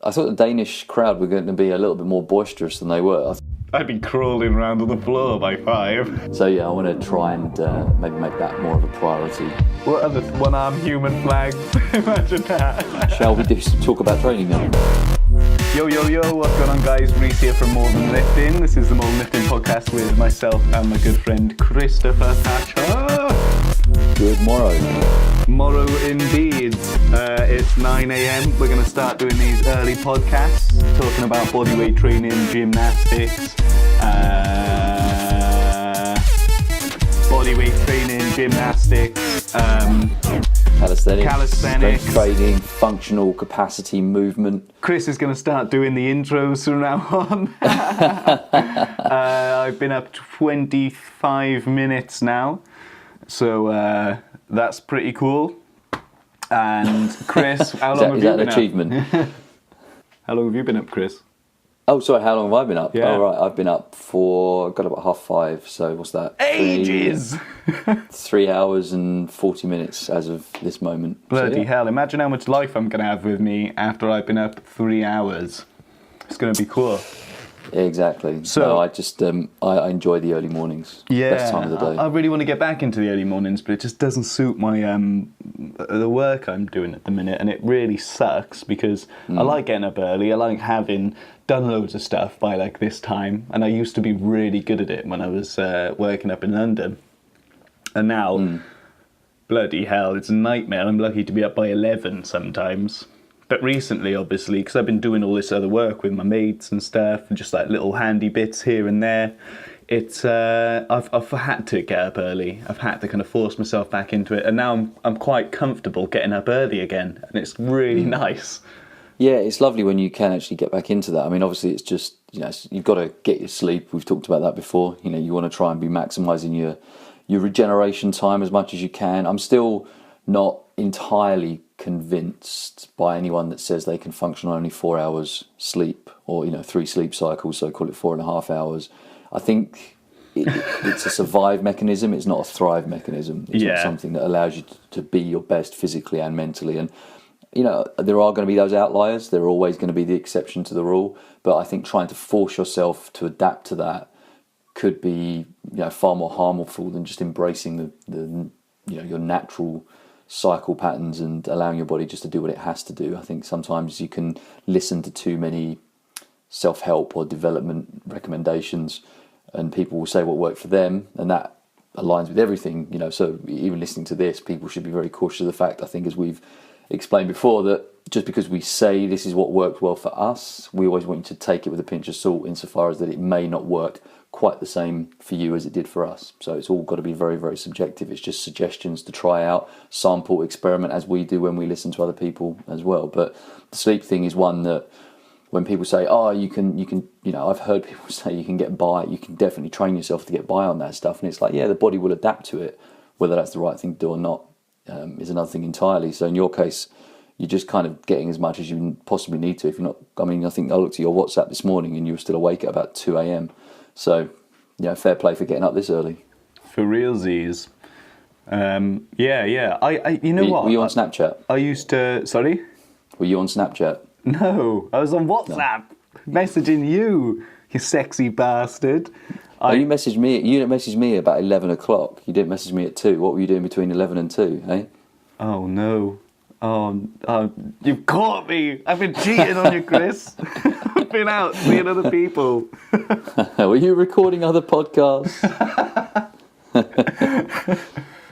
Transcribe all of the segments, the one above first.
I thought the Danish crowd were going to be a little bit more boisterous than they were. I'd be crawling around on the floor by 5. So yeah, I want to try and maybe make that more of a priority. What other one-arm human flags? Imagine that. Shall we talk about training now? Yo, what's going on, guys? Rhys here from More Than Lifting. This is the More Than Lifting podcast with myself and my good friend Christopher Thatcher. Good morrow. Morrow indeed. It's 9 a.m. We're going to start doing these early podcasts, talking about bodyweight training, gymnastics, calisthenics, strength training, functional capacity movement. Chris is going to start doing the intros from now on. I've been up 25 minutes now, so that's pretty cool. And Chris, how long have you been up? Is that an achievement? How long have you been up, Chris? Oh, sorry, how long have I been up? Yeah. Oh, right, I've been up got about 5:30, so what's that? Ages! 3 hours and 40 minutes as of this moment. Bloody hell, imagine how much life I'm going to have with me after I've been up 3 hours. It's going to be cool. Exactly. So no, I just I enjoy the early mornings. Yeah, best time of the day. I really want to get back into the early mornings, but it just doesn't suit my the work I'm doing at the minute, and it really sucks because I like getting up early. I like having done loads of stuff by like this time, and I used to be really good at it when I was working up in London, and now bloody hell, it's a nightmare. I'm lucky to be up by 11 sometimes. But recently, obviously, because I've been doing all this other work with my mates and stuff, and just like little handy bits here and there, it's I've had to get up early. I've had to kind of force myself back into it, and now I'm quite comfortable getting up early again, and it's really nice. Yeah, it's lovely when you can actually get back into that. I mean, obviously, it's just you've got to get your sleep. We've talked about that before. You want to try and be maximising your regeneration time as much as you can. I'm still not entirely convinced by anyone that says they can function on only 4 hours sleep or 3 sleep cycles, so call it 4.5 hours. I think it's a survive mechanism. It's not a thrive mechanism. It's not something that allows you to be your best physically and mentally. And there are going to be those outliers. There are always going to be the exception to the rule. But I think trying to force yourself to adapt to that could be far more harmful than just embracing the your natural cycle patterns and allowing your body just to do what it has to do. I think sometimes you can listen to too many self-help or development recommendations, and people will say what worked for them, and that aligns with everything. So even listening to this, people should be very cautious of the fact, I think, as we've explained before, that just because we say this is what worked well for us, we always want you to take it with a pinch of salt, insofar as that it may not work quite the same for you as it did for us. So it's all got to be very, very subjective. It's just suggestions to try out, sample, experiment, as we do when we listen to other people as well. But the sleep thing is one that when people say, oh, you can, I've heard people say you can get by, you can definitely train yourself to get by on that stuff. And it's like, yeah, the body will adapt to it. Whether that's the right thing to do or not is another thing entirely. So in your case, you're just kind of getting as much as you possibly need to. If you're not, I think I looked at your WhatsApp this morning and you were still awake at about 2 a.m. So, fair play for getting up this early. For realsies. Yeah. I what? Were you on Snapchat? I used to... Sorry? Were you on Snapchat? No, I was on WhatsApp. Messaging you sexy bastard. You messaged me. You didn't message me about 11 o'clock. You didn't message me at 2. What were you doing between 11 and 2, eh? Oh, no. Oh, you've caught me. I've been cheating on you, Chris. I've been out seeing other people. Were you recording other podcasts?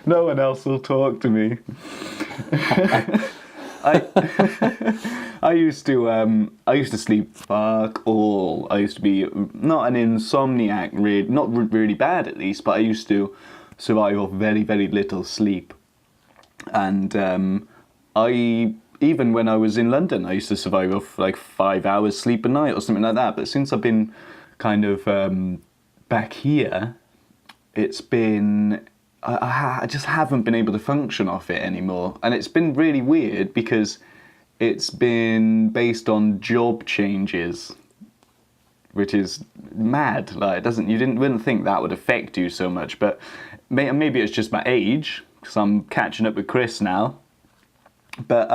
No one else will talk to me. I used to sleep fuck all. I used to be not an insomniac, not really bad at least, but I used to survive off very, very little sleep. And even when I was in London, I used to survive off like 5 hours sleep a night or something like that. But since I've been kind of back here, it's been... I just haven't been able to function off it anymore. And it's been really weird because it's been based on job changes, which is mad. Like, wouldn't think that would affect you so much, but maybe it's just my age, because I'm catching up with Chris now. But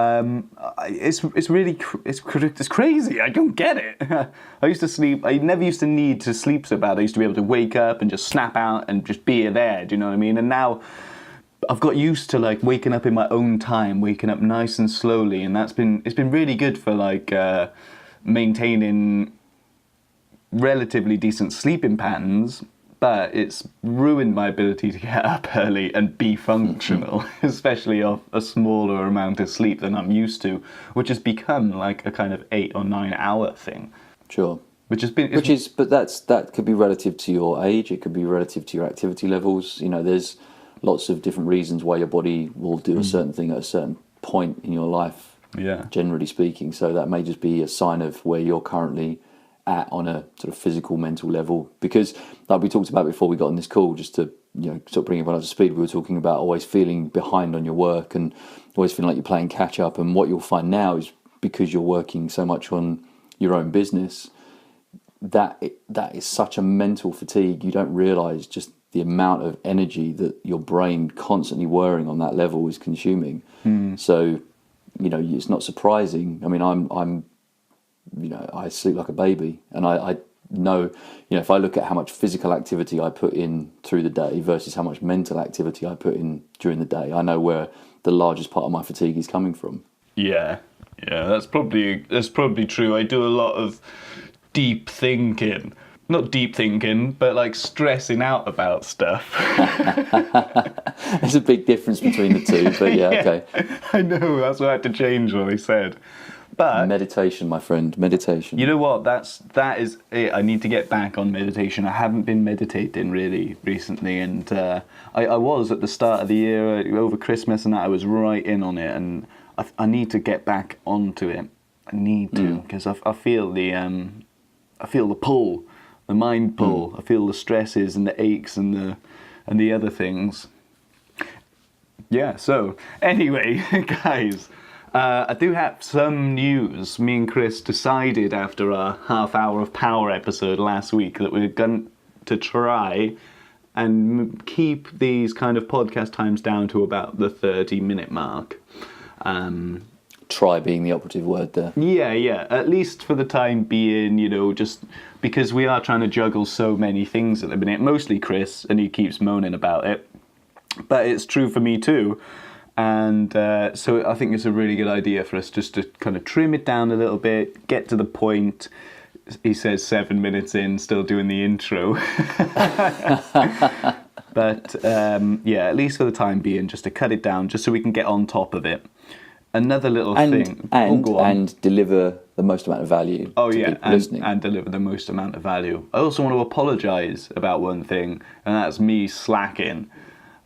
it's really it's crazy. I don't get it. I used to sleep. I never used to need to sleep so bad. I used to be able to wake up and just snap out and just be there. Do you know what I mean? And now I've got used to like waking up in my own time, waking up nice and slowly, and it's been really good for like maintaining relatively decent sleeping patterns. But it's ruined my ability to get up early and be functional, especially off a smaller amount of sleep than I'm used to, which has become like a kind of 8 or 9 hour thing. Sure. But that could be relative to your age. It could be relative to your activity levels. You know, there's lots of different reasons why your body will do a certain thing at a certain point in your life. Yeah. Generally speaking, so that may just be a sign of where you're currently at on a sort of physical, mental level. Because like we talked about before we got on this call, just to sort of bring everyone up to speed, we were talking about always feeling behind on your work and always feeling like you're playing catch up. And what you'll find now is because you're working so much on your own business, that is such a mental fatigue. You don't realise just the amount of energy that your brain constantly whirring on that level is consuming. So, it's not surprising. I mean, I'm I sleep like a baby, and I know, if I look at how much physical activity I put in through the day versus how much mental activity I put in during the day, I know where the largest part of my fatigue is coming from. Yeah, that's probably true. I do a lot of deep thinking. Not deep thinking, but like stressing out about stuff. There's a big difference between the two, but yeah, okay. I know, that's what I had to change what I said. But meditation, my friend, meditation. You know what? That is it. I need to get back on meditation. I haven't been meditating really recently, and I was at the start of the year over Christmas, and I was right in on it, and I need to get back onto it. I need to, because I feel the pull, the mind pull. I feel the stresses and the aches and the other things. Yeah. So anyway, guys. I do have some news. Me and Chris decided after our half hour of power episode last week that we're going to try and keep these kind of podcast times down to about the 30-minute mark. Try being the operative word there. Yeah. At least for the time being, just because we are trying to juggle so many things at the minute. Mostly Chris, and he keeps moaning about it. But it's true for me too. And so I think it's a really good idea for us just to kind of trim it down a little bit, get to the point. He says 7 minutes in, still doing the intro. But at least for the time being, just to cut it down, just so we can get on top of it. Another little thing. And deliver the most amount of value to people listening. And deliver the most amount of value. I also want to apologise about one thing, and that's me slacking.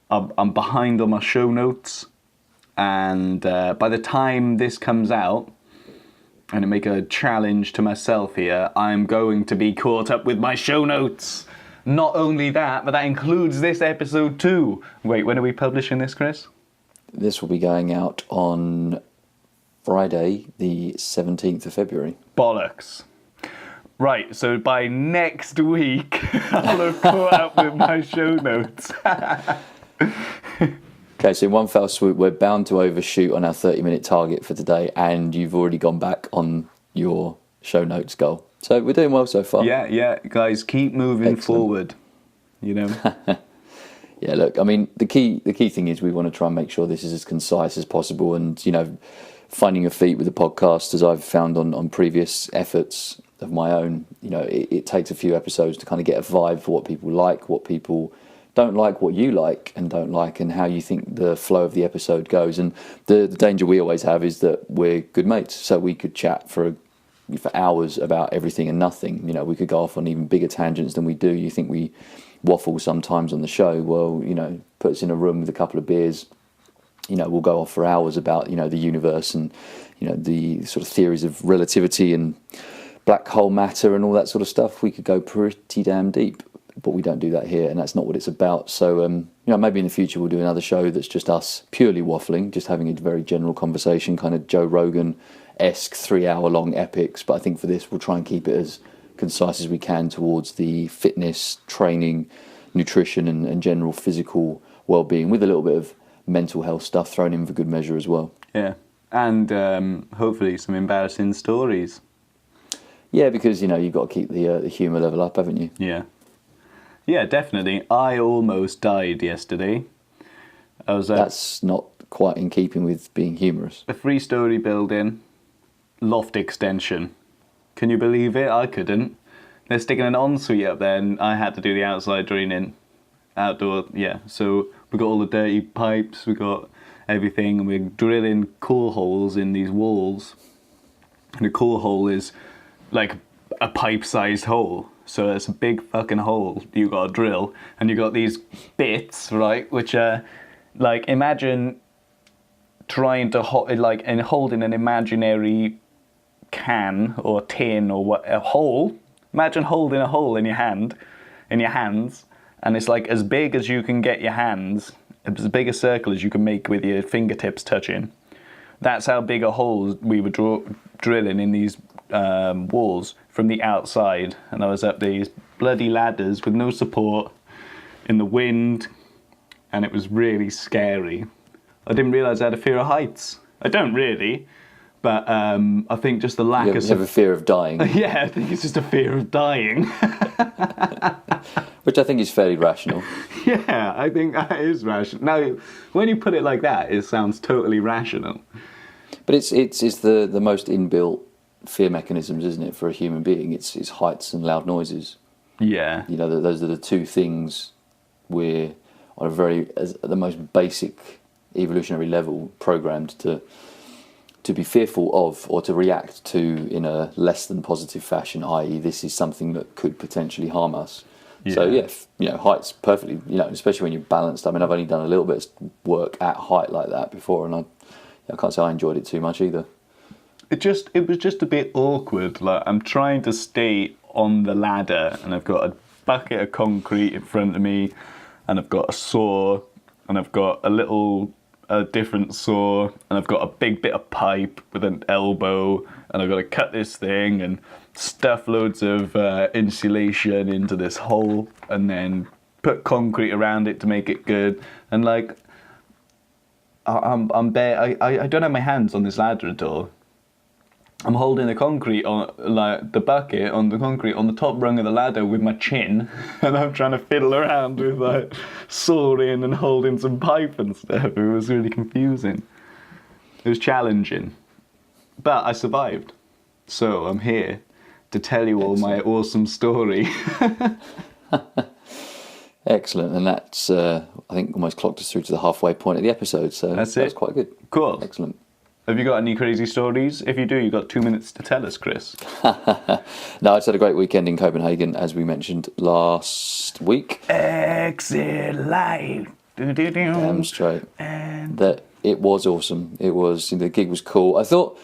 I'm behind on my show notes. And by the time this comes out, and I make a challenge to myself here, I'm going to be caught up with my show notes. Not only that, but that includes this episode too. Wait, when are we publishing this, Chris? This will be going out on Friday, the 17th of February. Bollocks. Right, so by next week, I'll have caught up with my show notes. Okay, so in one fell swoop, we're bound to overshoot on our 30-minute target for today, and you've already gone back on your show notes goal. So we're doing well so far. Yeah, guys, keep moving forward, Yeah, look, I mean, the key thing is we want to try and make sure this is as concise as possible, and, finding your feet with the podcast, as I've found on previous efforts of my own, it takes a few episodes to kind of get a vibe for what people like, what people don't like, what you like and don't like, and how you think the flow of the episode goes. And the danger we always have is that we're good mates, so we could chat for hours about everything and nothing. We could go off on even bigger tangents than we do. You think we waffle sometimes on the show? Well, put us in a room with a couple of beers, we'll go off for hours about the universe and the sort of theories of relativity and black hole matter and all that sort of stuff. We could go pretty damn deep. But we don't do that here, and that's not what it's about. So, maybe in the future we'll do another show that's just us purely waffling, just having a very general conversation, kind of Joe Rogan-esque 3-hour-long epics. But I think for this, we'll try and keep it as concise as we can towards the fitness, training, nutrition, and general physical well-being, with a little bit of mental health stuff thrown in for good measure as well. Yeah. And hopefully some embarrassing stories. Yeah, because, you've got to keep the humour level up, haven't you? Yeah. Yeah, definitely. I almost died yesterday. I was That's not quite in keeping with being humorous. a 3-story building, loft extension. Can you believe it? I couldn't. They're sticking an ensuite up there, and I had to do the outside draining. Outdoor, yeah. So we got all the dirty pipes, we got everything, and we're drilling core holes in these walls. And the core hole is like a pipe-sized hole. So it's a big fucking hole you got to drill, and you got these bits, right, which are like, imagine trying to holding an imaginary can or tin or what, a hole. Imagine holding a hole in your hands, and it's like as big as you can get your hands, as big a circle as you can make with your fingertips touching. That's how big a hole we were drilling in these walls from the outside, and I was up these bloody ladders with no support in the wind, and it was really scary. I didn't realise I had a fear of heights. I don't really, but I think just the lack You of... have a fear of dying. Yeah, I think it's just a fear of dying. Which I think is fairly rational. Yeah, I think that is rational. Now, when you put it like that, it sounds totally rational. But it's the most inbuilt fear mechanisms, isn't it, for a human being? It's heights and loud noises. Yeah. Those are the two things we're on at the most basic evolutionary level programmed to be fearful of or to react to in a less than positive fashion, i.e. this is something that could potentially harm us. Yeah. So heights perfectly, especially when you're balanced. I mean, I've only done a little bit of work at height like that before, and I can't say I enjoyed it too much either. It was just a bit awkward. Like, I'm trying to stay on the ladder, and I've got a bucket of concrete in front of me, and I've got a saw, and I've got a different saw, and I've got a big bit of pipe with an elbow, and I've got to cut this thing and stuff loads of insulation into this hole, and then put concrete around it to make it good. And like, I'm bare. I don't have my hands on this ladder at all. I'm holding the concrete on, like the bucket on the concrete on the top rung of the ladder with my chin, and I'm trying to fiddle around with like sawing and holding some pipe and stuff. It was really confusing. It was challenging, but I survived. So I'm here to tell you all my awesome story. Excellent, and that's I think almost clocked us through to the halfway point of the episode. So that's quite good. Cool. Excellent. Have you got any crazy stories? If you do, you've got 2 minutes to tell us, Chris. No, I just had a great weekend in Copenhagen, as we mentioned last week. Exit life. Damn straight. That it was awesome. It was, the gig was cool. I thought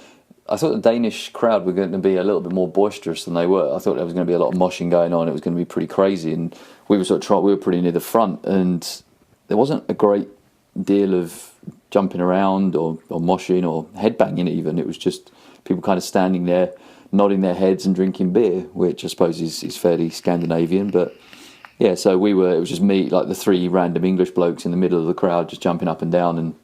the Danish crowd were going to be a little bit more boisterous than they were. I thought there was going to be a lot of moshing going on. It was going to be pretty crazy, and we were pretty near the front, and there wasn't a great deal of jumping around or moshing or headbanging even. It was just people kind of standing there, nodding their heads and drinking beer, which I suppose is fairly Scandinavian. But yeah, so it was just me, like the 3 random English blokes in the middle of the crowd, just jumping up and down and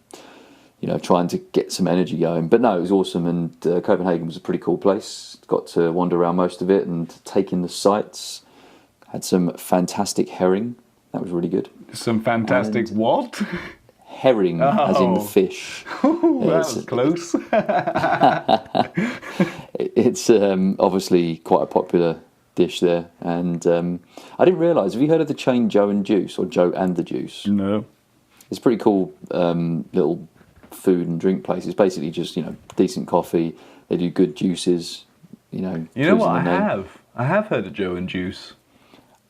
trying to get some energy going. But no, it was awesome, and Copenhagen was a pretty cool place. Got to wander around most of it and take in the sights. Had some fantastic herring. That was really good. Some fantastic what? Herring, as in the fish. Ooh, that was close. It's obviously quite a popular dish there, and I didn't realise. Have you heard of the chain Joe and Juice, or Joe and the Juice? No. It's a pretty cool little food and drink place. It's basically just decent coffee. They do good juices. You know what? I have heard of Joe and Juice.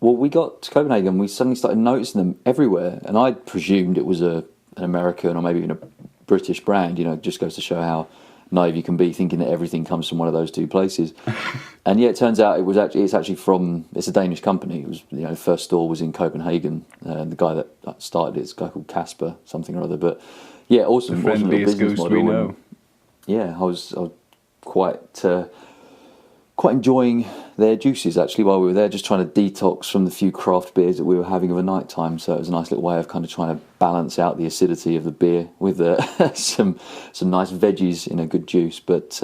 Well, we got to Copenhagen. We suddenly started noticing them everywhere, and I presumed it was an American or maybe even a British brand. It just goes to show how naive you can be, thinking that everything comes from one of those two places. And yeah, it turns out it's a Danish company. It was the first store was in Copenhagen. The guy that started it's a guy called Casper something or other. But yeah, awesome. The friendliest business ghost model. we know. Yeah, I was quite enjoying their juices actually while we were there, just trying to detox from the few craft beers that we were having of a night time. So it was a nice little way of kind of trying to balance out the acidity of the beer with some nice veggies in a good juice. But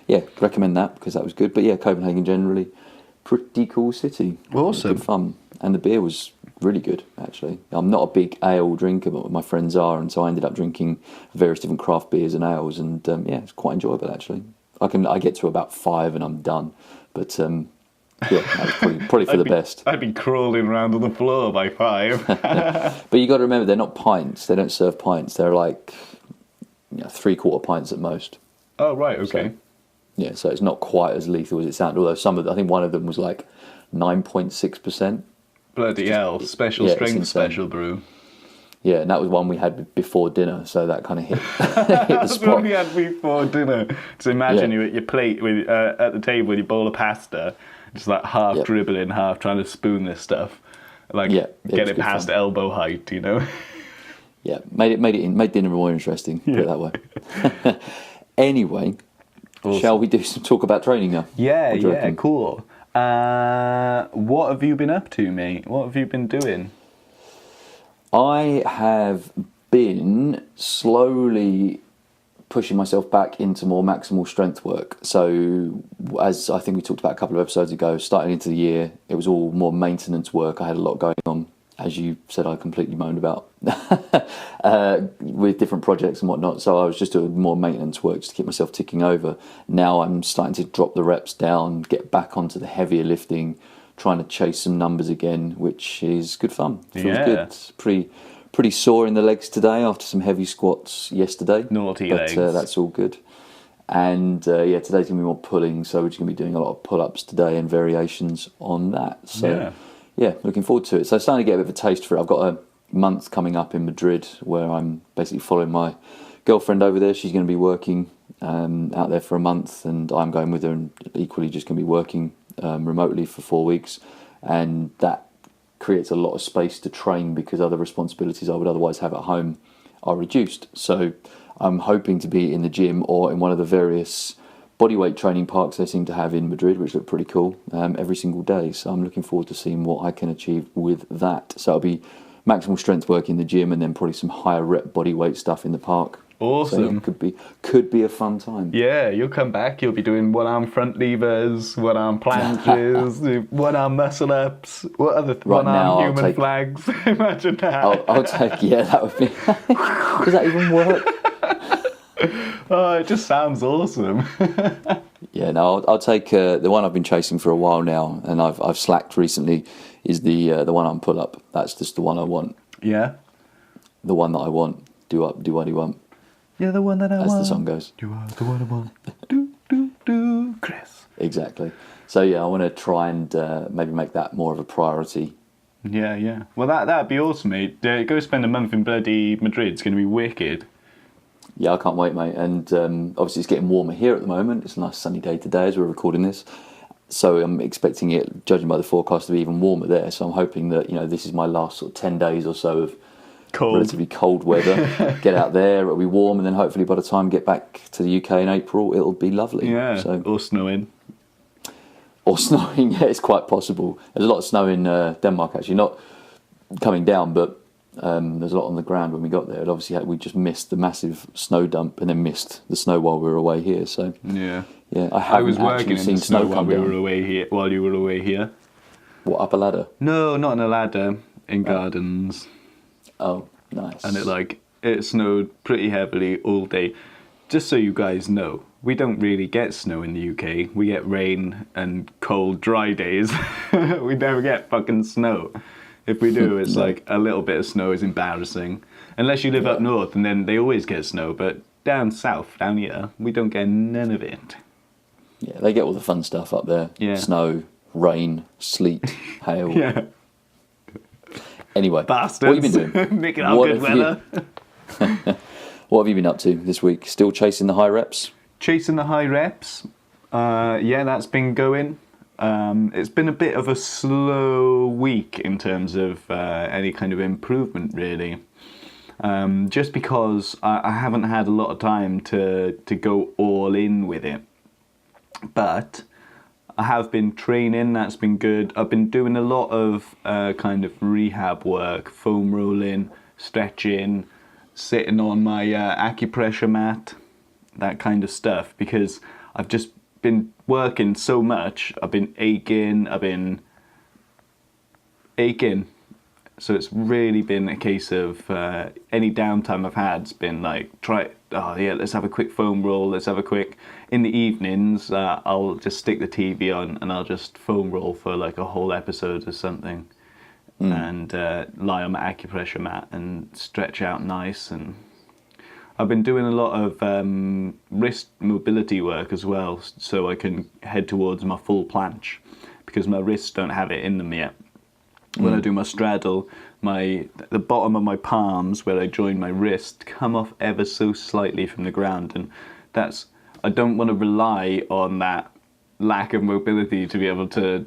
yeah, recommend that because that was good. But yeah, Copenhagen generally, pretty cool city. Awesome. Good fun. And the beer was really good, actually. I'm not a big ale drinker, but my friends are, and so I ended up drinking various different craft beers and ales, and yeah, it's quite enjoyable, actually. I get to about 5 and I'm done, but yeah, that was probably for the best. I'd be crawling around on the floor by 5. But you got to remember, they're not pints. They don't serve pints. They're like 3/4 pints at most. Oh, right, okay. So, yeah, so it's not quite as lethal as it sounded, although I think one of them was like 9.6%. Bloody hell, special strength, special brew. Yeah, and that was one we had before dinner, so that kind of hit, hit the That's spot. what we had before dinner. So imagine you at your plate with at the table with your bowl of pasta, just like half dribbling, half trying to spoon this stuff, like get it past elbow height, you know. Yeah, made dinner more interesting. Put it that way. Anyway, awesome. Shall we talk about training now? Yeah, cool. What have you been up to, mate? What have you been doing? I have been slowly pushing myself back into more maximal strength work. So, as I think we talked about a couple of episodes ago, starting into the year, it was all more maintenance work. I had a lot going on, as you said, I completely moaned about, with different projects and whatnot. So I was just doing more maintenance work just to keep myself ticking over. Now I'm starting to drop the reps down, get back onto the heavier lifting, trying to chase some numbers again, which is good fun. Feels good. It's pretty sore in the legs today after some heavy squats yesterday. Naughty but, legs. That's all good. And yeah, today's going to be more pulling, so we're just going to be doing a lot of pull-ups today and variations on that. So yeah, looking forward to it. So starting to get a bit of a taste for it. I've got a month coming up in Madrid where I'm basically following my girlfriend over there. She's going to be working out there for a month, and I'm going with her, and equally just going to be working remotely for 4 weeks. And that creates a lot of space to train because other responsibilities I would otherwise have at home are reduced. So I'm hoping to be in the gym or in one of the various bodyweight training parks they seem to have in Madrid, which look pretty cool, every single day. So I'm looking forward to seeing what I can achieve with that. So it'll be maximal strength work in the gym and then probably some higher rep bodyweight stuff in the park. Awesome. So it could be a fun time. Yeah, you'll come back, you'll be doing one-arm front levers, one-arm planches, one-arm muscle-ups, one-arm human flags. Imagine that. I'll take, that would be... Does that even work? Oh, it just sounds awesome. Yeah, no, I'll take the one I've been chasing for a while now, and I've slacked recently, is the one-arm pull-up. That's just the one I want. Yeah? The one that I want. Do what you want. You're the one that I want. As the song goes. You are the one I want. Do, Chris. Exactly. So yeah, I want to try and maybe make that more of a priority. Yeah. Well, that'd be awesome, mate. Go spend a month in bloody Madrid. It's going to be wicked. Yeah, I can't wait, mate. And obviously it's getting warmer here at the moment. It's a nice sunny day today as we're recording this. So I'm expecting it, judging by the forecast, to be even warmer there. So I'm hoping that, this is my last sort of 10 days or so of relatively cold weather. Get out there, it'll be warm, and then hopefully by the time I get back to the UK in April, it'll be lovely. Yeah, so, or snowing. Yeah, it's quite possible. There's a lot of snow in Denmark, actually. Not coming down, but there's a lot on the ground when we got there. And obviously, we just missed the massive snow dump and then missed the snow while we were away here. So yeah, I was working in the snow while we were away here. While you were away here. What, up a ladder? No, not on a ladder. In gardens. Oh, nice. And it snowed pretty heavily all day. Just so you guys know, we don't really get snow in the UK. We get rain and cold, dry days. We never get fucking snow. If we do, it's like a little bit of snow is embarrassing. Unless you live up north, and then they always get snow. But down south, down here, we don't get none of it. Yeah, they get all the fun stuff up there. Yeah. Snow, rain, sleet, hail. Yeah. Anyway, bastards. What have you been doing? Making our good weather. What have you been up to this week? Still chasing the high reps? Chasing the high reps. Yeah, that's been going. It's been a bit of a slow week in terms of any kind of improvement, really. Just because I haven't had a lot of time to go all in with it. But I have been training, that's been good. I've been doing a lot of kind of rehab work, foam rolling, stretching, sitting on my acupressure mat, that kind of stuff, because I've just been working so much. I've been aching. So it's really been a case of any downtime I've had's been like, let's have a quick foam roll, in the evenings, I'll just stick the TV on and I'll just foam roll for like a whole episode or something. And lie on my acupressure mat and stretch out nice. And I've been doing a lot of wrist mobility work as well, so I can head towards my full planche, because my wrists don't have it in them yet. When I do my straddle, the bottom of my palms, where I join my wrist, come off ever so slightly from the ground, and I don't want to rely on that lack of mobility to be able to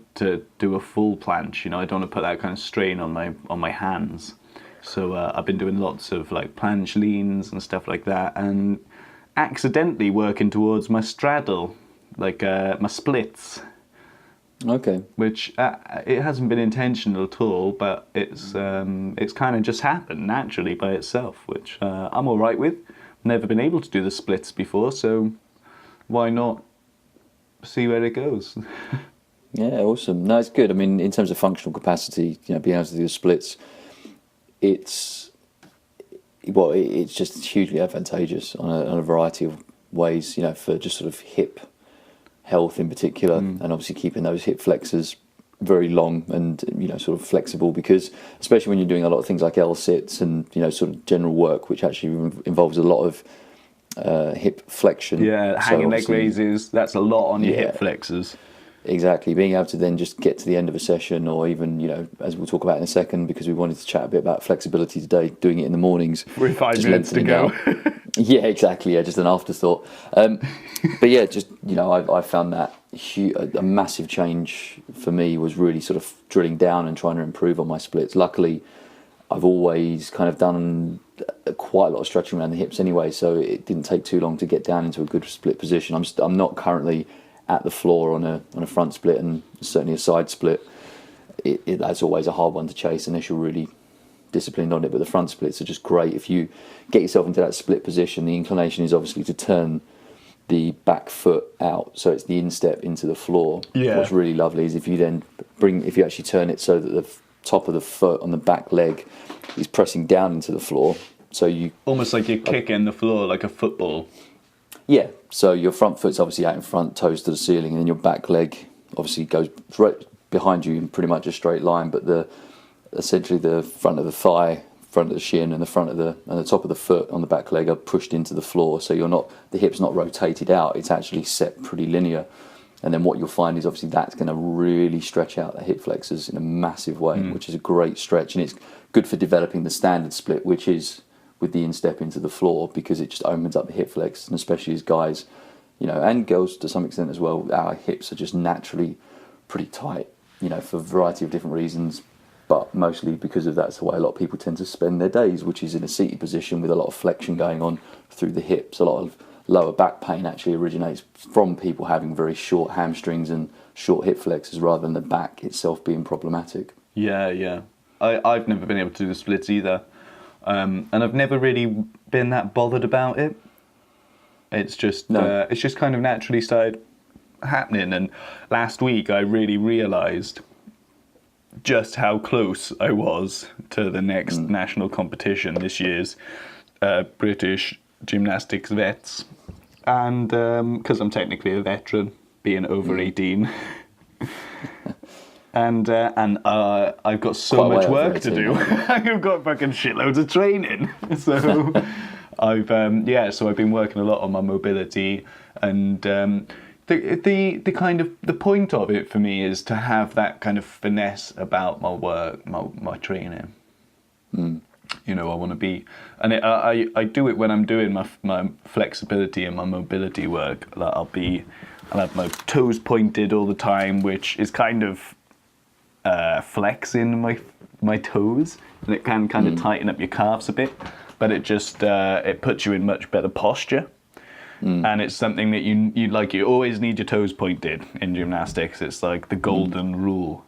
do a full planche. I don't want to put that kind of strain on my hands. So I've been doing lots of like planche leans and stuff like that, and accidentally working towards my straddle, like my splits. Okay. Which it hasn't been intentional at all, but it's kind of just happened naturally by itself, which I'm all right with. Never been able to do the splits before, so why not see where it goes? Yeah, awesome. No, it's good. I mean, in terms of functional capacity, being able to do the splits, it's just hugely advantageous on a variety of ways, for just sort of hip health in particular, and obviously keeping those hip flexors very long and sort of flexible, because especially when you're doing a lot of things like L-sits and sort of general work, which actually involves a lot of hip flexion. Yeah, hanging leg raises, that's a lot on your hip flexors. Exactly. Being able to then just get to the end of a session, or even, as we'll talk about in a second, because we wanted to chat a bit about flexibility today, doing it in the mornings. With 5 minutes to go. Yeah, exactly. Yeah, just an afterthought. But yeah, just, I found that a massive change for me was really sort of drilling down and trying to improve on my splits. Luckily, I've always kind of done quite a lot of stretching around the hips anyway, so it didn't take too long to get down into a good split position. I'm not currently at the floor on a front split, and certainly a side split. That's always a hard one to chase unless you're really disciplined on it, but the front splits are just great. If you get yourself into that split position, the inclination is obviously to turn the back foot out, so it's the instep into the floor. Yeah. What's really lovely is if you actually turn it so that the top of the foot on the back leg is pressing down into the floor, so you almost like you're kicking the floor like a football. Yeah. So your front foot's obviously out in front, toes to the ceiling, and then your back leg obviously goes right behind you in pretty much a straight line, but essentially the front of the thigh, front of the shin, and the top of the foot on the back leg are pushed into the floor. So the hip's not rotated out; it's actually set pretty linear. And then what you'll find is obviously that's going to really stretch out the hip flexors in a massive way, which is a great stretch, and it's good for developing the standard split, which is with the instep into the floor, because it just opens up the hip flex, and especially as guys, and girls to some extent as well, our hips are just naturally pretty tight, for a variety of different reasons, but mostly because of that's the way a lot of people tend to spend their days, which is in a seated position with a lot of flexion going on through the hips. A lot of lower back pain actually originates from people having very short hamstrings and short hip flexors rather than the back itself being problematic. Yeah. I've never been able to do the splits either. And I've never really been that bothered about it. It's just kind of naturally started happening. And last week I really realised just how close I was to the next national competition, this year's British gymnastics vets. And because I'm technically a veteran, being over 18. And I've got so much work to do. I've got fucking shitloads of training. So I've been working a lot on my mobility, and the kind of the point of it for me is to have that kind of finesse about my work, my training. I want to be, and I do it when I'm doing my flexibility and my mobility work. Like I'll have my toes pointed all the time, which is kind of flexing my toes, and it can kind of tighten up your calves a bit, but it just it puts you in much better posture. And it's something that you always need your toes pointed in gymnastics. It's like the golden rule.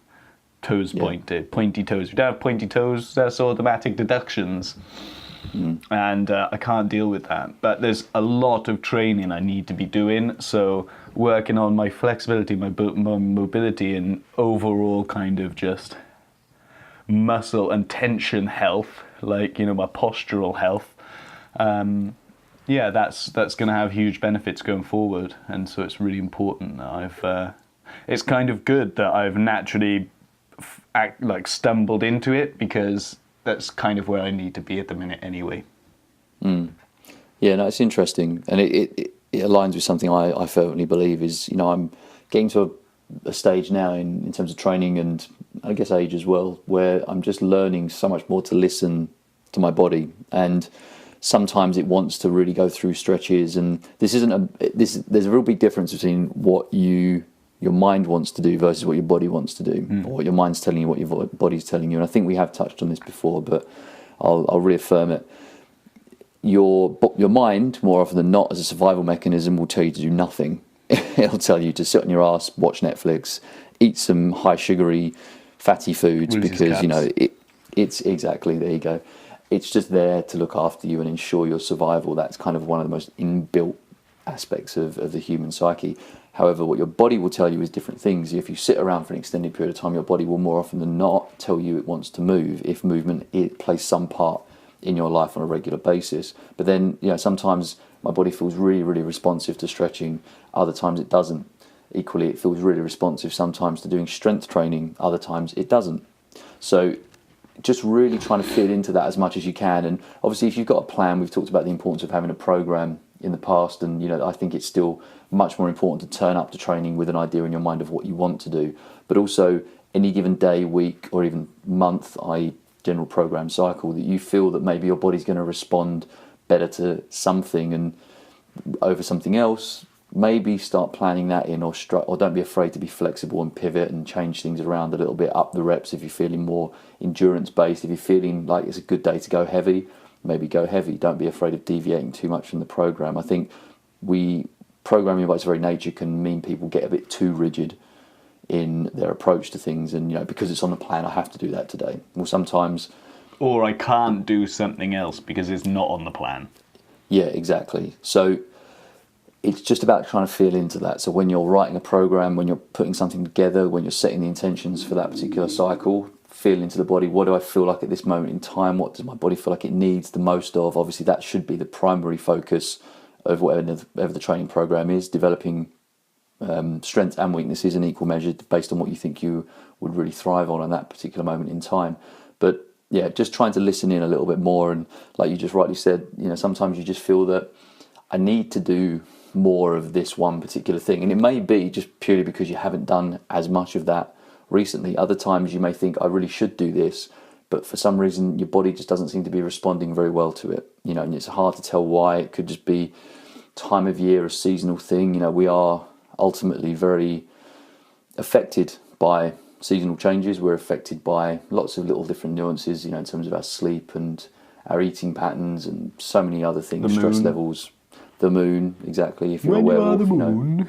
Toes pointed, pointy toes. If you don't have pointy toes, that's automatic deductions. And I can't deal with that. But there's a lot of training I need to be doing. So working on my flexibility, my mobility, and overall kind of just muscle and tension health, like, my postural health. That's going to have huge benefits going forward. And so it's really important that it's kind of good that I've naturally stumbled into it, because that's kind of where I need to be at the minute anyway. Yeah, no, it's interesting, and it aligns with something I fervently believe is, I'm getting to a stage now in terms of training, and I guess age as well, where I'm just learning so much more to listen to my body, and sometimes it wants to really go through stretches, and there's a real big difference between what your mind wants to do versus what your body wants to do, or what your mind's telling you, what your body's telling you. And I think we have touched on this before, but I'll reaffirm it. Your mind, more often than not, as a survival mechanism, will tell you to do nothing. It'll tell you to sit on your ass, watch Netflix, eat some high sugary, fatty foods, because it's exactly, there you go. It's just there to look after you and ensure your survival. That's kind of one of the most inbuilt aspects of the human psyche. However, what your body will tell you is different things. If you sit around for an extended period of time, your body will more often than not tell you it wants to move, if movement plays some part in your life on a regular basis. But then, sometimes my body feels really, really responsive to stretching. Other times it doesn't. Equally, it feels really responsive sometimes to doing strength training. Other times it doesn't. So just really trying to fit into that as much as you can. And obviously, if you've got a plan, we've talked about the importance of having a program in the past, and I think it's still much more important to turn up to training with an idea in your mind of what you want to do, but also any given day, week, or even month, i.e. general program cycle, that you feel that maybe your body's going to respond better to something and over something else. Maybe start planning that in, or don't be afraid to be flexible and pivot and change things around a little bit, up the reps if you're feeling more endurance based. If you're feeling like it's a good day to go heavy, maybe go heavy. Don't be afraid of deviating too much from the program. I think programming by its very nature can mean people get a bit too rigid in their approach to things, and because it's on the plan, I have to do that today. Well, sometimes, or I can't do something else because it's not on the plan. Yeah, exactly. So it's just about trying to feel into that. So when you're writing a program, when you're putting something together, when you're setting the intentions for that particular cycle, feel into the body. What do I feel like at this moment in time? What does my body feel like it needs the most of? Obviously, that should be the primary focus of whatever the training program is, developing strengths and weaknesses in equal measure based on what you think you would really thrive on that particular moment in time. But yeah, just trying to listen in a little bit more, and like you just rightly said, sometimes you just feel that I need to do more of this one particular thing, and it may be just purely because you haven't done as much of that recently. Other times you may think I really should do this, but for some reason your body just doesn't seem to be responding very well to it, and it's hard to tell why. It could just be time of year, a seasonal thing. We are ultimately very affected by seasonal changes. We're affected by lots of little different nuances, in terms of our sleep and our eating patterns and so many other things, stress levels, the moon, exactly. If you're when a werewolf, you are the moon.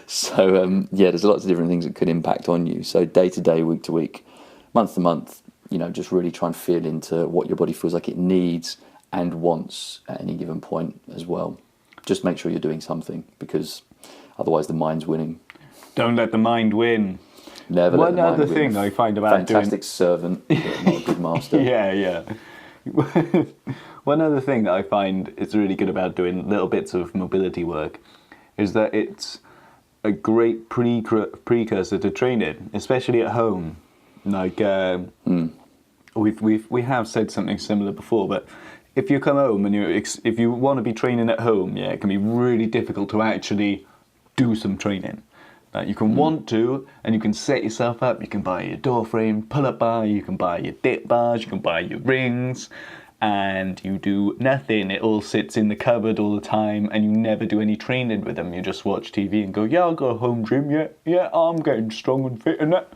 So there's lots of different things that could impact on you. So day to day, week to week, month to month, just really try and feel into what your body feels like it needs and wants at any given point as well. Just make sure you're doing something, because otherwise the mind's winning. Don't let the mind win. Never let the mind win. One other thing I find about fantastic servant, but not a good master. Yeah. One other thing that I find is really good about doing little bits of mobility work is that it's a great precursor to training, especially at home. Like we have said something similar before, but if you come home and if you want to be training at home, it can be really difficult to actually do some training. You can want to, and you can set yourself up. You can buy your door frame, pull-up bar, you can buy your dip bars, you can buy your rings, and you do nothing. It all sits in the cupboard all the time, and you never do any training with them. You just watch TV and go, I'll go home gym, yeah, I'm getting strong and fit in it.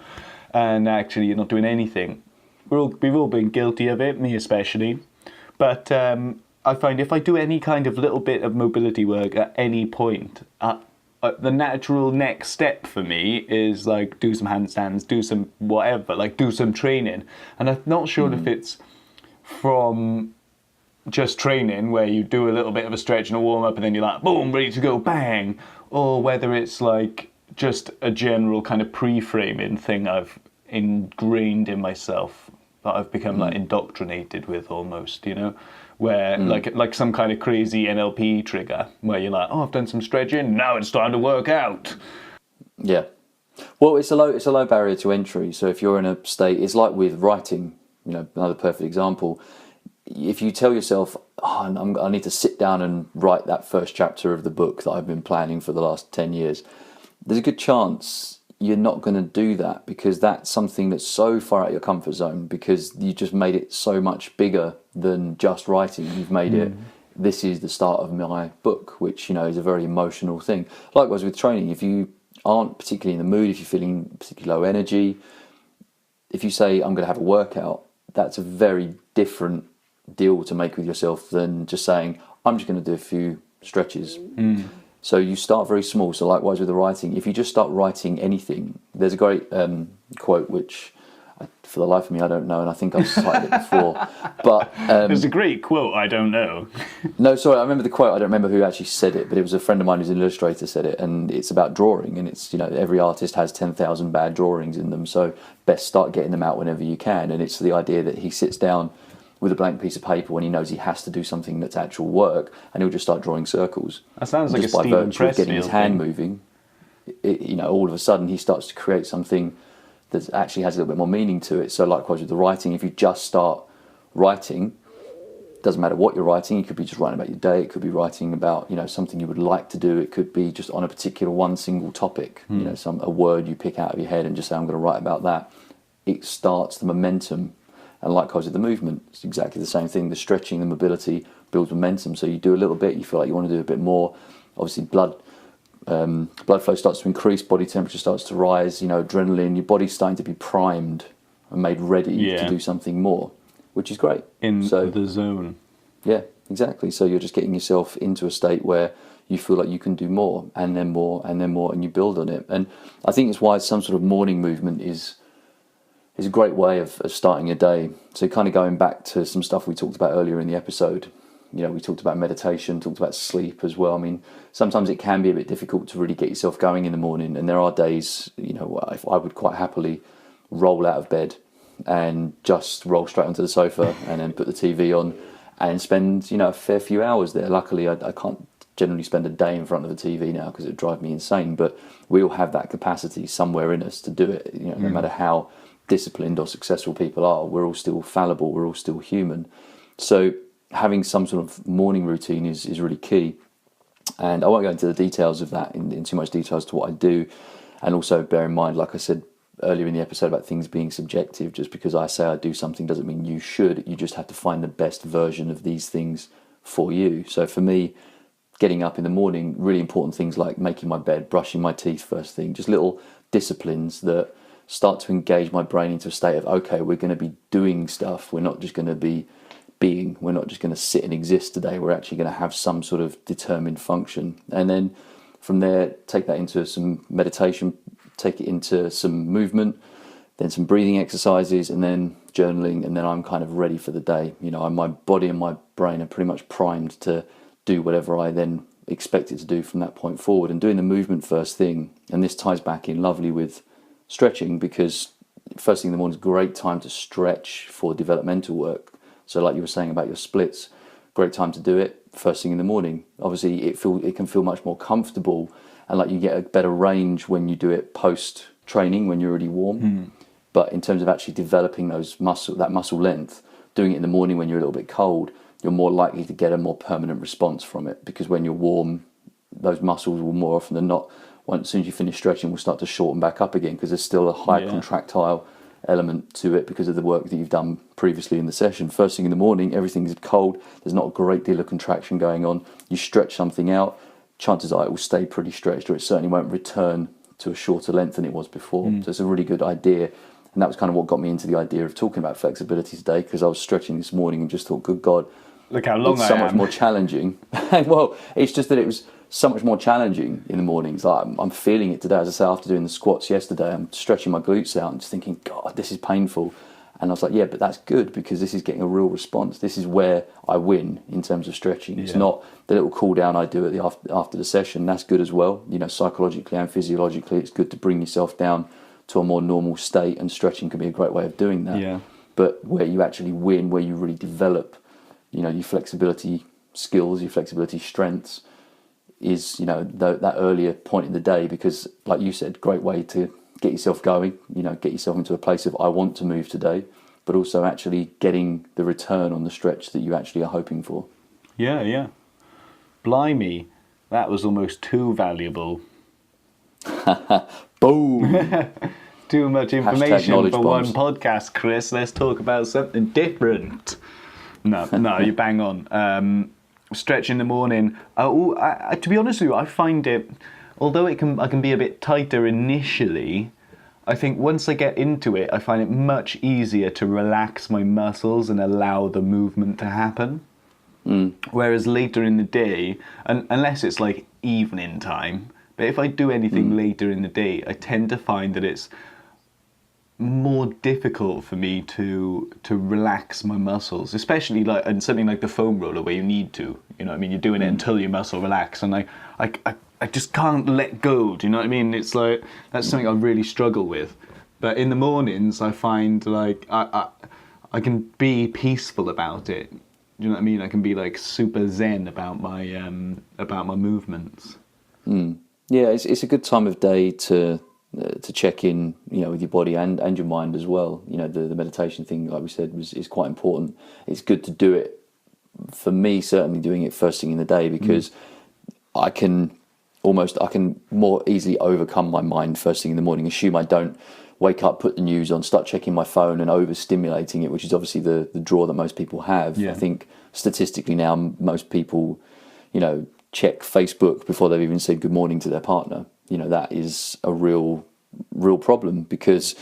And actually, you're not doing anything. We've all been guilty of it, me especially. But I find if I do any kind of little bit of mobility work at any point, the natural next step for me is like do some handstands, do some whatever, like do some training. And I'm not sure if it's from just training where you do a little bit of a stretch and a warm up and then you're like, boom, ready to go, bang, or whether it's like just a general kind of pre-framing thing I've ingrained in myself that I've become like indoctrinated with almost, you know, where like some kind of crazy NLP trigger where you're like, oh, I've done some stretching, now it's time to work out. Yeah. Well, it's a low barrier to entry. So if you're in a state, it's like with writing, you know, another perfect example. If you tell yourself, oh, I need to sit down and write that first chapter of the book that I've been planning for the last 10 years, there's a good chance you're not going to do that, because that's something that's so far out of your comfort zone, because you just made it so much bigger than just writing. You've made it, this is the start of my book, which, you know, is a very emotional thing. Likewise with training, if you aren't particularly in the mood, if you're feeling particularly low energy, if you say, I'm going to have a workout, that's a very different deal to make with yourself than just saying, I'm just going to do a few stretches. So you start very small. So likewise with the writing, if you just start writing anything, there's a great quote which for the life of me I don't know, and I think I've cited it before, but there's a great quote I don't know. No, sorry, I remember the quote. I don't remember who actually said it, but it was a friend of mine who's an illustrator said it, and it's about drawing, and it's, you know, every artist has 10,000 bad drawings in them, so best start getting them out whenever you can. And it's the idea that he sits down with a blank piece of paper when he knows he has to do something that's actual work, and he'll just start drawing circles. That sounds like just a by Stephen virtue of getting his hand thing. moving, you know, all of a sudden he starts to create something that actually has a little bit more meaning to it. So likewise with the writing, if you just start writing, doesn't matter what you're writing, you could be just writing about your day, it could be writing about, you know, something you would like to do, it could be just on a particular one single topic, you know, a word you pick out of your head and just say, I'm going to write about that. It starts the momentum. And likewise with the movement, it's exactly the same thing. The stretching, the mobility builds momentum. So you do a little bit, you feel like you want to do a bit more. Obviously blood flow starts to increase, body temperature starts to rise, you know, adrenaline, your body's starting to be primed and made ready to do something more, which is great. In the zone. Yeah, exactly. So you're just getting yourself into a state where you feel like you can do more, and then more, and then more, and you build on it. And I think it's why some sort of morning movement is a great way of starting a day. So kind of going back to some stuff we talked about earlier in the episode, you know, we talked about meditation, talked about sleep as well. I mean, sometimes it can be a bit difficult to really get yourself going in the morning. And there are days, you know, I would quite happily roll out of bed and just roll straight onto the sofa and then put the TV on and spend, you know, a fair few hours there. Luckily, I can't generally spend a day in front of the TV now because it would drive me insane. But we all have that capacity somewhere in us to do it. You know, no matter how disciplined or successful people are, we're all still fallible, we're all still human. So having some sort of morning routine is really key. And I won't go into the details of that in too much detail as to what I do. And also bear in mind, like I said earlier in the episode about things being subjective, just because I say I do something doesn't mean you should. You just have to find the best version of these things for you. So for me, getting up in the morning, really important things like making my bed, brushing my teeth first thing, just little disciplines that start to engage my brain into a state of, okay, we're going to be doing stuff. We're not just going to be being. We're not just going to sit and exist today. We're actually going to have some sort of determined function. And then from there, take that into some meditation, take it into some movement, then some breathing exercises, and then journaling. And then I'm kind of ready for the day. You know, my body and my brain are pretty much primed to do whatever I then expect it to do from that point forward. And doing the movement first thing, and this ties back in lovely with stretching, because first thing in the morning is a great time to stretch for developmental work. So like you were saying about your splits, great time to do it first thing in the morning. Obviously it can feel much more comfortable, and like you get a better range when you do it post training when you're already warm. But in terms of actually developing that muscle length, doing it in the morning when you're a little bit cold, you're more likely to get a more permanent response from it, because when you're warm, those muscles will more often than not, as soon as you finish stretching, will start to shorten back up again, because there's still a high contractile element to it because of the work that you've done previously in the session. First thing in the morning, everything's cold, there's not a great deal of contraction going on. You stretch something out, chances are it will stay pretty stretched, or it certainly won't return to a shorter length than it was before. So it's a really good idea. And that was kind of what got me into the idea of talking about flexibility today, because I was stretching this morning and just thought, good God, Look how long it's I so am. much more challenging. Well, it's just that it was so much more challenging in the mornings. Like I'm feeling it today. As I say, after doing the squats yesterday, I'm stretching my glutes out and just thinking, God, this is painful. And I was like, yeah, but that's good because this is getting a real response. This is where I win in terms of stretching. It's not the little cool down I do at the after the session. That's good as well. You know, psychologically and physiologically, it's good to bring yourself down to a more normal state, and stretching can be a great way of doing that. Yeah. But where you actually win, where you really develop, you know, your flexibility skills, your flexibility strengths, is, you know, that earlier point in the day, because like you said, great way to get yourself going, you know, get yourself into a place of I want to move today, but also actually getting the return on the stretch that you actually are hoping for. Yeah. Blimey, that was almost too valuable. Boom! Too much information knowledge for bombs. one podcast, Chris. Let's talk about something different. No, you bang on. Stretch in the morning. To be honest with you, I find it, although I can be a bit tighter initially, I think once I get into it, I find it much easier to relax my muscles and allow the movement to happen. Whereas later in the day, unless it's like evening time, but if I do anything later in the day, I tend to find that it's more difficult for me to relax my muscles, especially like in something like the foam roller where you need to, you know what I mean, you're doing it until your muscle relax, and I just can't let go, do you know what I mean? It's like, that's something I really struggle with. But in the mornings I find like I can be peaceful about it, do you know what I mean? I can be like super zen about my movements. Yeah, it's a good time of day to check in, you know, with your body and your mind as well. You know, the meditation thing, like we said, is quite important. It's good to do it, for me certainly doing it first thing in the day, because I can more easily overcome my mind first thing in the morning. Assume I don't wake up, put the news on, start checking my phone and overstimulating it, which is obviously the draw that most people have. I think statistically now most people, you know, check Facebook before they've even said good morning to their partner. You know, that is a real problem, because,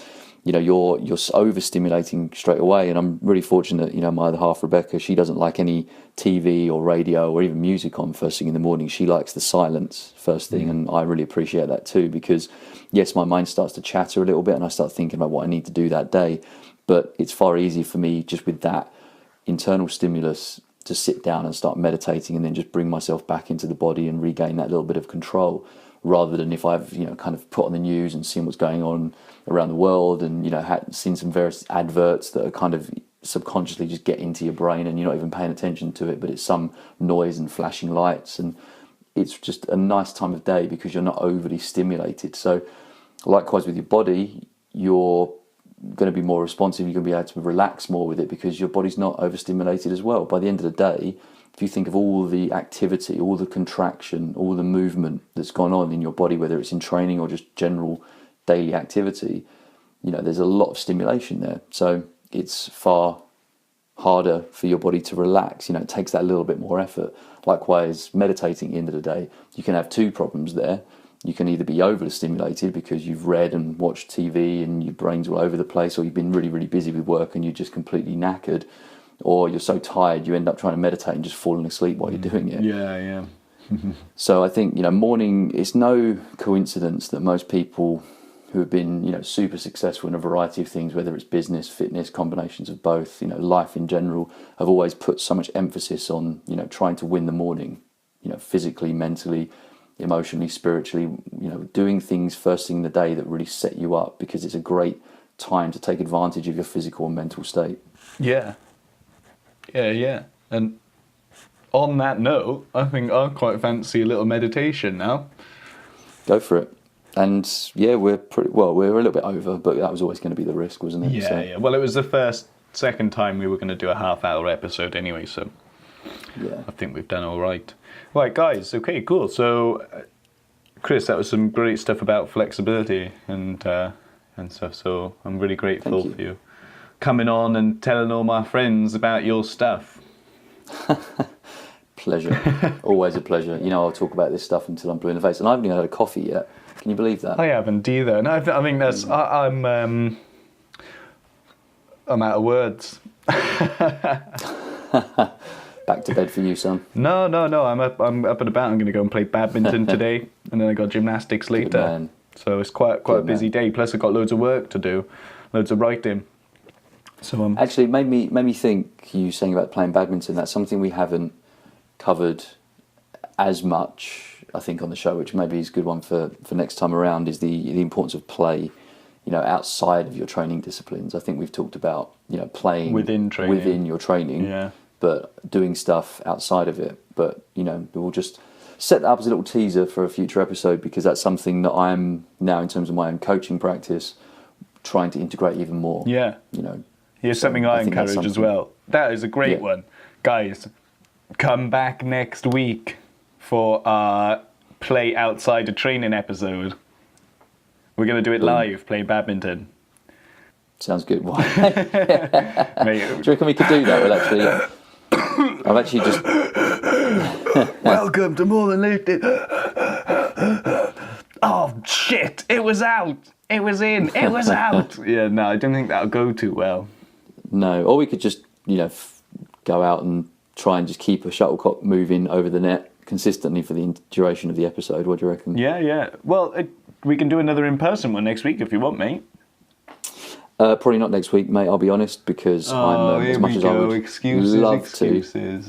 you know, you're overstimulating straight away. And I'm really fortunate, you know, my other half, Rebecca, she doesn't like any TV or radio or even music on first thing in the morning. She likes the silence first thing, and I really appreciate that too, because yes, my mind starts to chatter a little bit and I start thinking about what I need to do that day, but it's far easier for me just with that internal stimulus to sit down and start meditating and then just bring myself back into the body and regain that little bit of control, rather than if I've, you know, kind of put on the news and seen what's going on around the world, and, you know, seen some various adverts that are kind of subconsciously just get into your brain and you're not even paying attention to it, but it's some noise and flashing lights, and it's just a nice time of day because you're not overly stimulated. So likewise with your body, you're going to be more responsive, you're going to be able to relax more with it because your body's not overstimulated as well. By the end of the day, if you think of all the activity, all the contraction, all the movement that's gone on in your body, whether it's in training or just general daily activity, you know, there's a lot of stimulation there. So it's far harder for your body to relax. You know, it takes that little bit more effort. Likewise, meditating at the end of the day, you can have two problems there. You can either be overstimulated because you've read and watched TV and your brain's all over the place, or you've been really, really busy with work and you're just completely knackered, or you're so tired you end up trying to meditate and just falling asleep while you're doing it. Yeah. So I think, you know, morning, it's no coincidence that most people who have been, you know, super successful in a variety of things, whether it's business, fitness, combinations of both, you know, life in general, have always put so much emphasis on, you know, trying to win the morning, you know, physically, mentally, emotionally, spiritually, you know, doing things first thing in the day that really set you up, because it's a great time to take advantage of your physical and mental state. Yeah. And on that note, I think I quite fancy a little meditation now. Go for it. And yeah, we're a little bit over, but that was always going to be the risk, wasn't it? Yeah. Well, it was the second time we were going to do a half-hour episode anyway, so yeah, I think we've done all right. Right, guys. Okay, cool. So, Chris, that was some great stuff about flexibility and stuff. So I'm really grateful for you coming on and telling all my friends about your stuff. Pleasure. Always a pleasure. You know, I'll talk about this stuff until I'm blue in the face, and I haven't even had a coffee yet. Can you believe that? I haven't either. And I think that's I'm out of words. back to bed for you, son? No. I'm up and about. I'm going to go and play badminton today, and then I got gymnastics later. Man. So it's quite a busy day. Plus, I've got loads of work to do, loads of writing. So actually, it made me think. You saying about playing badminton. That's something we haven't covered as much, I think, on the show, which maybe is a good one for next time around. Is the importance of play. Outside of your training disciplines. I think we've talked about, playing within your training, but doing stuff outside of it. But, we'll just set that up as a little teaser for a future episode, because that's something that I'm now, in terms of my own coaching practice, trying to integrate even more. Yeah. Here's something I encourage as well. That is a great one. Guys, come back next week for our play outside of training episode. We're going to do it live, play badminton. Sounds good. Why? Do you reckon we could do that? Well, actually, I've actually just... Welcome to More Than Lifting. Oh, shit. It was out. It was in. It was out. Yeah, no, I don't think that'll go too well. No, or we could just, go out and try and just keep a shuttlecock moving over the net consistently for the duration of the episode. What do you reckon? Yeah. Well, we can do another in-person one next week if you want, mate. Probably not next week, mate, I'll be honest, because I'm, as much as I would love to.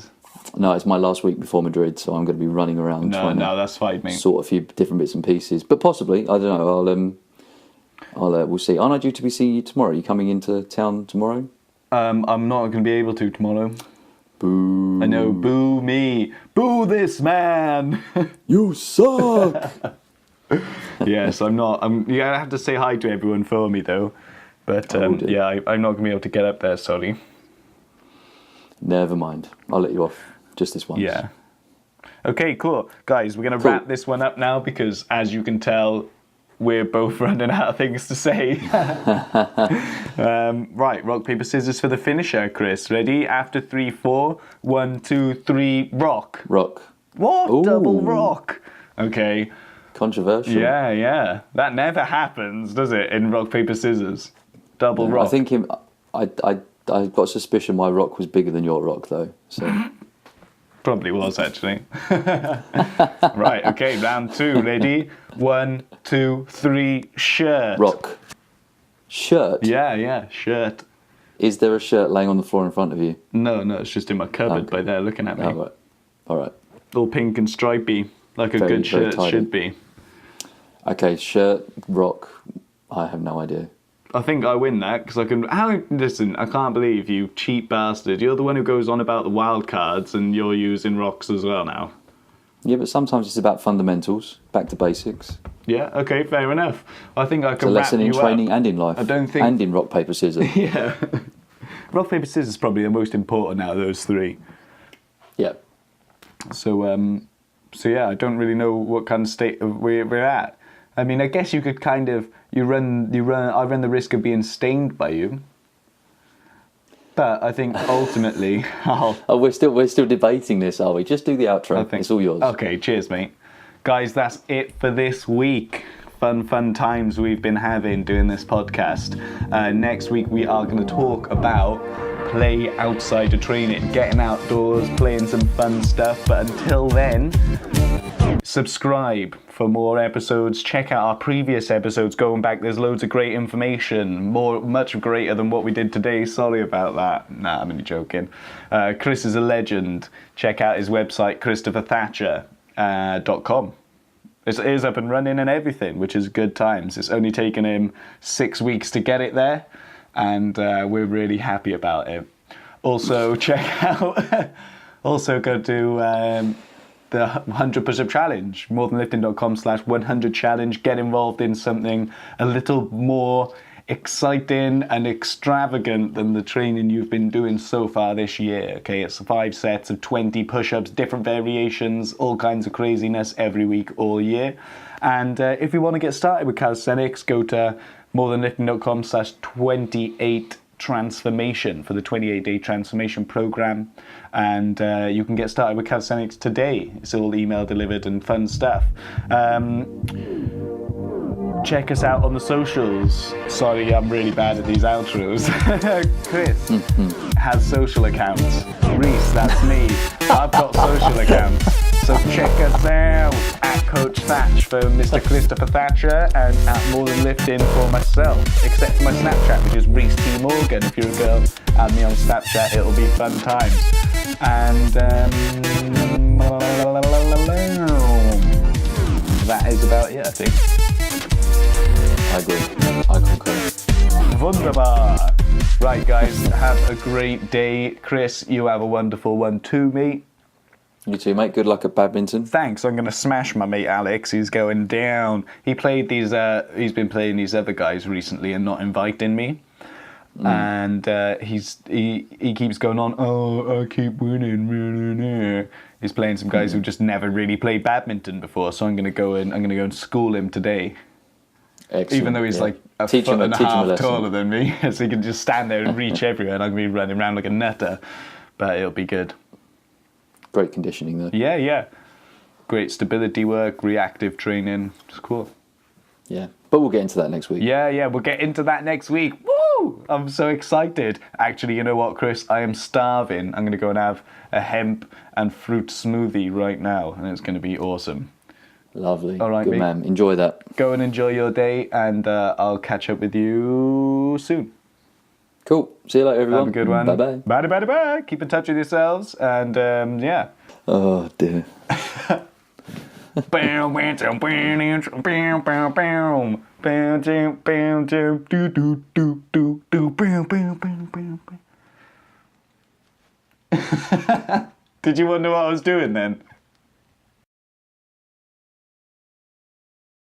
No, it's my last week before Madrid, so I'm going to be running around trying to that's fine, mate. Sort a few different bits and pieces. But possibly, I don't know, we'll see. Aren't I due to be seeing you tomorrow? Are you coming into town tomorrow? I'm not going to be able to tomorrow. Boo. I know, boo me. Boo this man. You suck. Yes, I'm not. You have to say hi to everyone for me, though. But I'm not going to be able to get up there, sorry. Never mind. I'll let you off just this once. Yeah. Okay, cool. Guys, we're going to wrap this one up now because, as you can tell, we're both running out of things to say. Right, rock, paper, scissors for the finisher, Chris. Ready? After 3, 4. 1, 2, 3, rock. Rock. What? Ooh. Double rock. Okay. Controversial. Yeah. That never happens, does it, in rock, paper, scissors? Double rock. I think I got a suspicion my rock was bigger than your rock, though. So probably was, actually. Right, okay, round 2. Ready? 1, 2, 3, shirt. Rock. Shirt? Yeah, shirt. Is there a shirt laying on the floor in front of you? No, it's just in my cupboard by there looking at me. Oh, right. All right. All pink and stripy, like a good shirt should be. Okay, shirt, rock. I have no idea. I think I win that because I can. Listen, I can't believe you cheap bastard. You're the one who goes on about the wild cards, and you're using rocks as well now. Yeah, but sometimes it's about fundamentals, back to basics. Yeah. Okay. Fair enough. I think I can. It's a lesson in training and in life. I don't think. And in rock paper scissors. Yeah. Rock paper scissors is probably the most important out of those 3. Yeah. So yeah, I don't really know what kind of state we're at. I mean, I guess you could kind of I run the risk of being stained by you. But I think ultimately we're still debating this, are we? Just do the outro. It's all yours. Okay, cheers, mate. Guys, that's it for this week. Fun times we've been having doing this podcast. Next week we are going to talk about play outside of training, getting outdoors, playing some fun stuff. But until then, subscribe for more episodes. Check out our previous episodes going back. There's loads of great information, much greater than what we did today. Sorry about that. Nah, I'm only joking. Chris is a legend. Check out his website, christopherthatcher.com. It is up and running and everything, which is good times. It's only taken him 6 weeks to get it there, and we're really happy about it. Also, check out. Also, go to the 100 push-up challenge, morethanlifting.com/100challenge. Get involved in something a little more exciting and extravagant than the training you've been doing so far this year. Okay, it's 5 sets of 20 push-ups, different variations, all kinds of craziness every week, all year. And if you want to get started with calisthenics, go to morethanlifting.com/28 transformation for the 28-day transformation program, and you can get started with calisthenics today. It's all email delivered and fun stuff. Check us out on the socials. Sorry, I'm really bad at these outros. Chris has social accounts. Rhys, that's me. I've got social accounts, so check us out at Coach Thatch for Mr. Christopher Thatcher and at More Than Lifting for myself, except for my Snapchat, which is Rhys T. Morgan. If you're a girl, add me on Snapchat, it'll be fun times. And that is about it, I think. I agree. I concur. Wunderbar. Right, guys, have a great day. Chris, you have a wonderful one too, mate. You too, mate. Good luck at badminton. Thanks. I'm going to smash my mate Alex. He's going down. He played these. He's been playing these other guys recently and not inviting me. And he keeps going on. Oh, I keep winning. He's playing some guys who just never really played badminton before. So I'm going to go and school him today. Excellent. Even though he's like a foot and a half taller than me, so he can just stand there and reach everywhere, and I'm going to be running around like a nutter. But it'll be good. Great conditioning, though. Yeah. Great stability work, reactive training. It's cool. Yeah, but we'll get into that next week. Yeah, we'll get into that next week. Woo! I'm so excited. Actually, you know what, Chris? I am starving. I'm going to go and have a hemp and fruit smoothie right now, and it's going to be awesome. Lovely. All right, good mate. man. Enjoy that. Go and enjoy your day, and I'll catch up with you soon. Cool. See you later, everyone. Have a good one. Bye-bye. Bye. Keep in touch with yourselves, and yeah. Oh, dear. Did you wonder what I was doing then?